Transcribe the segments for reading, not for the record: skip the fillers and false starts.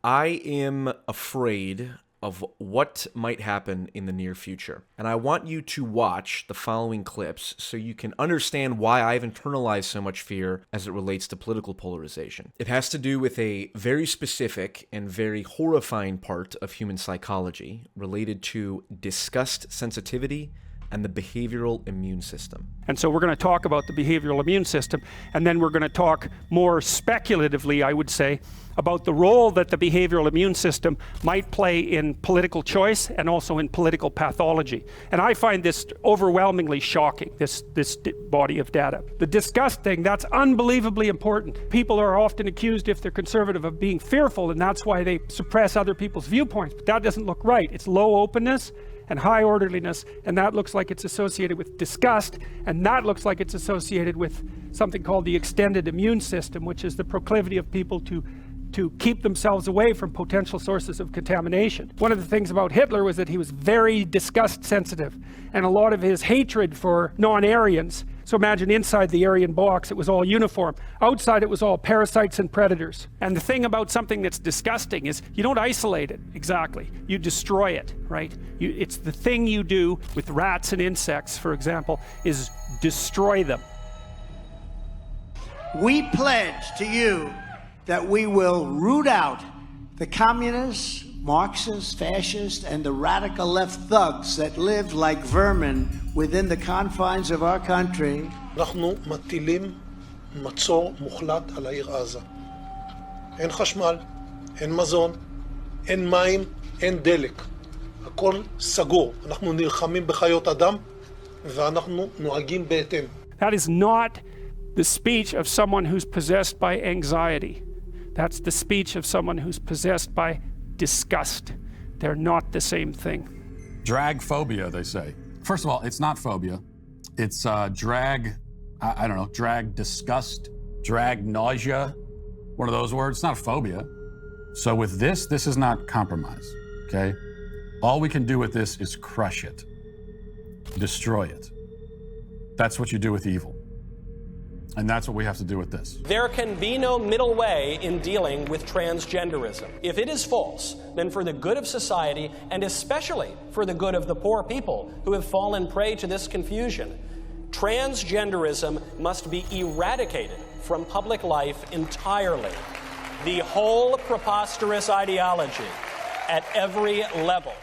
I am afraid of what might happen in the near future. And I want you to watch the following clips so you can understand why I've internalized so much fear as it relates to political polarization. It has to do with a very specific and very horrifying part of human psychology related to disgust sensitivity and the behavioral immune system. And so we're going to talk about the behavioral immune system, and then we're going to talk more speculatively, I would say, about the role that the behavioral immune system might play in political choice and also in political pathology. And I find this overwhelmingly shocking, this body of data. The disgust thing, that's unbelievably important. People are often accused, if they're conservative, of being fearful, and that's why they suppress other people's viewpoints. But that doesn't look right. It's low openness and high orderliness, and that looks like it's associated with disgust, and that looks like it's associated with something called the extended immune system, which is the proclivity of people to keep themselves away from potential sources of contamination. One of the things about Hitler was that he was very disgust sensitive, and a lot of his hatred for non-Aryans. So imagine inside the Aryan box, it was all uniform. Outside, it was all parasites and predators. And the thing about something that's disgusting is you don't isolate it exactly. You destroy it, right? It's the thing you do with rats and insects, for example, is destroy them. We pledge to you that we will root out the communists, Marxists, fascists, and the radical left thugs that live like vermin within the confines of our country. אנחנו מטילים מצור מוחלט על העיר עזה. אין חשמל, אין מזון, אין מים, אין דלק. הכל סגור. אנחנו נלחמים בחיות אדם ואנחנו נוהגים בהתאם. That is not the speech of someone who's possessed by anxiety. That's the speech of someone who's possessed by disgust. They're not the same thing. Drag phobia, they say. First of all, it's not phobia. It's drag, I don't know, drag disgust, drag nausea, one of those words. It's not a phobia. So with this is not compromise, okay? All we can do with this is crush it, destroy it. That's what you do with evil. And that's what we have to do with this. There can be no middle way in dealing with transgenderism. If it is false, then for the good of society, and especially for the good of the poor people who have fallen prey to this confusion, transgenderism must be eradicated from public life entirely. The whole preposterous ideology at every level.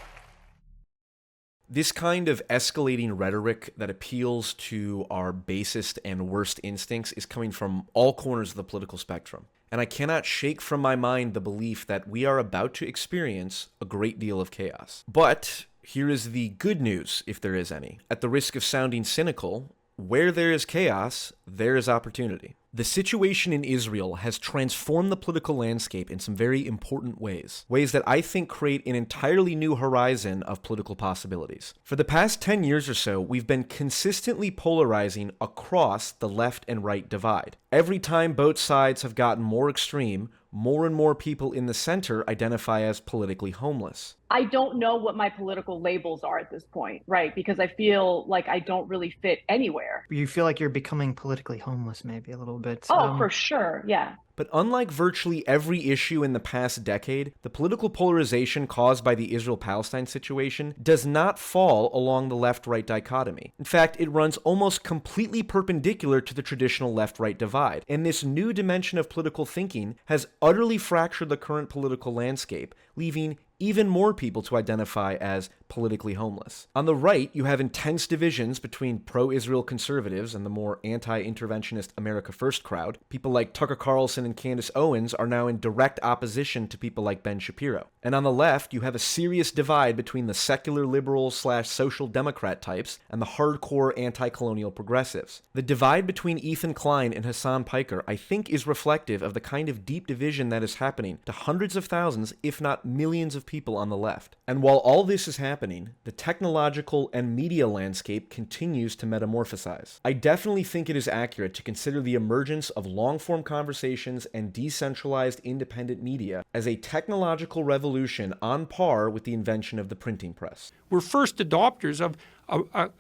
This kind of escalating rhetoric that appeals to our basest and worst instincts is coming from all corners of the political spectrum. And I cannot shake from my mind the belief that we are about to experience a great deal of chaos. But here is the good news, if there is any. At the risk of sounding cynical, where there is chaos, there is opportunity. The situation in Israel has transformed the political landscape in some very important ways that I think create an entirely new horizon of political possibilities. For the past 10 years or so, we've been consistently polarizing across the left and right divide. Every time both sides have gotten more extreme, more and more people in the center identify as politically homeless. I don't know what my political labels are at this point, right? Because I feel like I don't really fit anywhere. You feel like you're becoming politically homeless maybe a little bit. Oh, for sure, yeah. But unlike virtually every issue in the past decade, the political polarization caused by the Israel-Palestine situation does not fall along the left-right dichotomy. In fact, it runs almost completely perpendicular to the traditional left-right divide. And this new dimension of political thinking has utterly fractured the current political landscape, leaving even more people to identify as politically homeless. On the right, you have intense divisions between pro-Israel conservatives and the more anti-interventionist America First crowd. People like Tucker Carlson and Candace Owens are now in direct opposition to people like Ben Shapiro. And on the left, you have a serious divide between the secular liberal/social democrat types and the hardcore anti-colonial progressives. The divide between Ethan Klein and Hasan Piker, I think, is reflective of the kind of deep division that is happening to hundreds of thousands, if not millions of people on the left. And while all this is happening, the technological and media landscape continues to metamorphosize. I definitely think it is accurate to consider the emergence of long-form conversations and decentralized independent media as a technological revolution on par with the invention of the printing press. We're first adopters of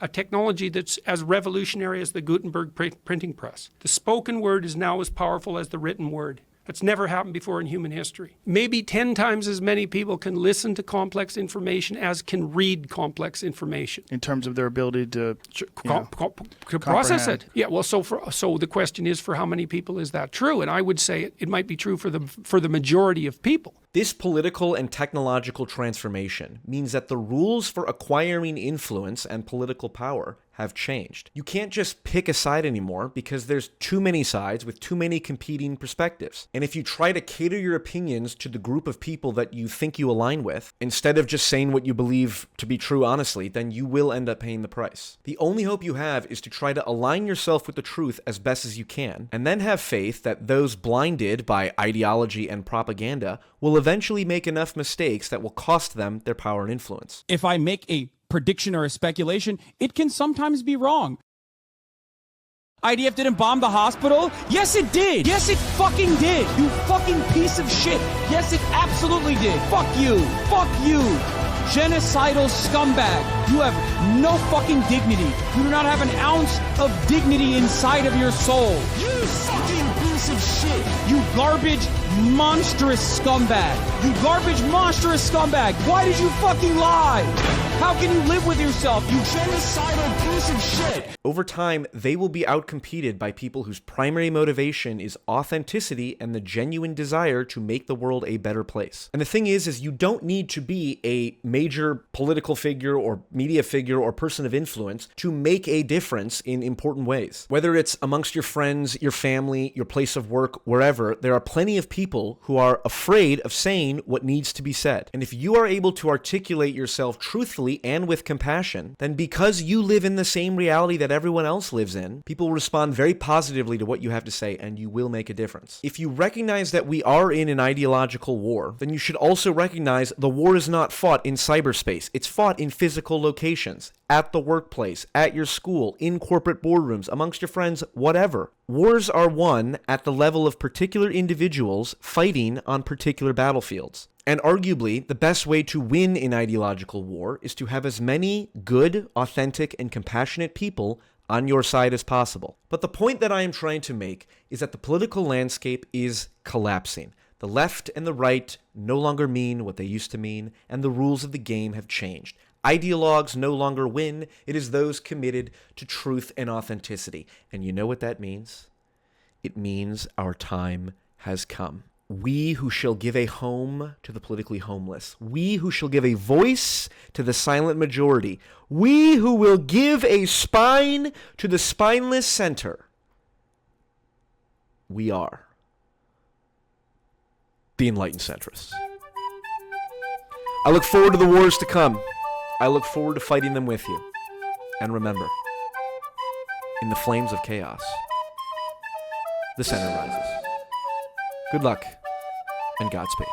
a technology that's as revolutionary as the Gutenberg printing press. The spoken word is now as powerful as the written word. That's never happened before in human history. Maybe 10 times as many people can listen to complex information as can read complex information. In terms of their ability to process it. Yeah, well, so the question is, for how many people is that true? And I would say it might be true for the majority of people. This political and technological transformation means that the rules for acquiring influence and political power have changed. You can't just pick a side anymore because there's too many sides with too many competing perspectives. And if you try to cater your opinions to the group of people that you think you align with, instead of just saying what you believe to be true honestly, then you will end up paying the price. The only hope you have is to try to align yourself with the truth as best as you can, and then have faith that those blinded by ideology and propaganda will eventually make enough mistakes that will cost them their power and influence. If I make a prediction or a speculation, it can sometimes be wrong. IDF didn't bomb the hospital? Yes, it did. Yes, it fucking did. You fucking piece of shit. Yes, it absolutely did. Fuck you. Fuck you. Genocidal scumbag. You have no fucking dignity. You do not have an ounce of dignity inside of your soul. You fucking piece of shit. You garbage, monstrous scumbag. You garbage, monstrous scumbag. Why did you fucking lie? How can you live with yourself, you genocidal piece of shit? Over time, they will be outcompeted by people whose primary motivation is authenticity and the genuine desire to make the world a better place. And the thing is you don't need to be a major political figure or media figure or person of influence to make a difference in important ways. Whether it's amongst your friends, your family, your place of work, wherever, there are plenty of people who are afraid of saying what needs to be said. And if you are able to articulate yourself truthfully and with compassion, then because you live in the same reality that everyone else lives in, people respond very positively to what you have to say, and you will make a difference. If you recognize that we are in an ideological war, then you should also recognize the war is not fought in cyberspace. It's fought in physical locations, at the workplace, at your school, in corporate boardrooms, amongst your friends, whatever. Wars are won at the level of particular individuals fighting on particular battlefields. And arguably, the best way to win an ideological war is to have as many good, authentic, and compassionate people on your side as possible. But the point that I am trying to make is that the political landscape is collapsing. The left and the right no longer mean what they used to mean, and the rules of the game have changed. Ideologues no longer win. It is those committed to truth and authenticity. And you know what that means? It means our time has come. We who shall give a home to the politically homeless. We who shall give a voice to the silent majority. We who will give a spine to the spineless center. We are the enlightened centrists. I look forward to the wars to come. I look forward to fighting them with you. And remember, in the flames of chaos, the center rises. Good luck, and Godspeed.